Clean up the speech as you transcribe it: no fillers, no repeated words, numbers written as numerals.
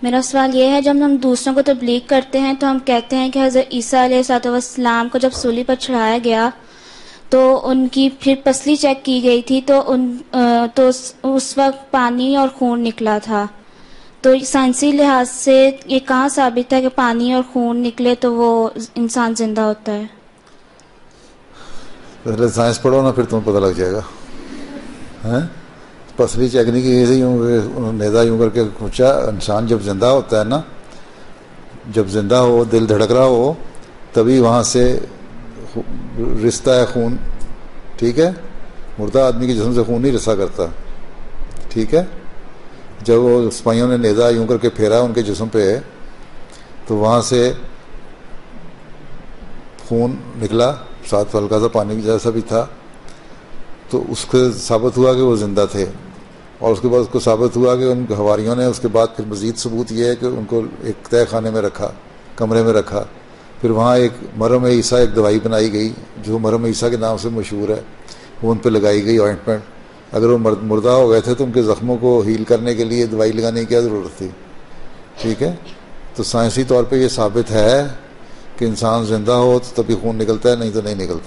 میرا سوال یہ ہے، جب ہم دوسروں کو تبلیغ کرتے ہیں تو ہم کہتے ہیں کہ حضرت عیسیٰ علیہ السلام کو جب سولی پر چڑھایا گیا تو ان کی پھر پسلی چیک کی گئی تھی تو اس وقت پانی اور خون نکلا تھا. تو سائنسی لحاظ سے یہ کہاں ثابت ہے کہ پانی اور خون نکلے تو وہ انسان زندہ ہوتا ہے؟ پہلے سائنس پڑھو نا، پھر تمہیں پتہ لگ جائے گا. پسلی چیک نہیں کی تھی، یوں نیزہ یوں کر کے کھینچا. انسان جب زندہ ہوتا ہے نا، جب زندہ ہو، دل دھڑک رہا ہو، تبھی وہاں سے رستا ہے خون. ٹھیک ہے، مردہ آدمی کے جسم سے خون نہیں رسا کرتا. ٹھیک ہے، جب وہ سپاہیوں نے نیزہ یوں کر کے پھیرا ان کے جسم پہ تو وہاں سے خون نکلا، ساتھ ہلکا سا پانی جیسا بھی تھا. تو اس سے ثابت ہوا کہ وہ زندہ تھے. اور اس کے بعد اس کو ثابت ہوا کہ ان حواریوں نے اس کے بعد پھر مزید ثبوت یہ ہے کہ ان کو ایک تہہ خانے میں رکھا، کمرے میں رکھا. پھر وہاں ایک مرہم عیسیٰ ایک دوائی بنائی گئی جو مرہم عیسیٰ کے نام سے مشہور ہے، وہ ان پہ لگائی گئی آئنٹمنٹ. اگر وہ مردہ ہو گئے تھے تو ان کے زخموں کو ہیل کرنے کے لیے دوائی لگانے کی کیا ضرورت تھی؟ ٹھیک ہے، تو سائنسی طور پہ یہ ثابت ہے کہ انسان زندہ ہو تو تبھی خون نکلتا ہے، نہیں تو نہیں نکلتا.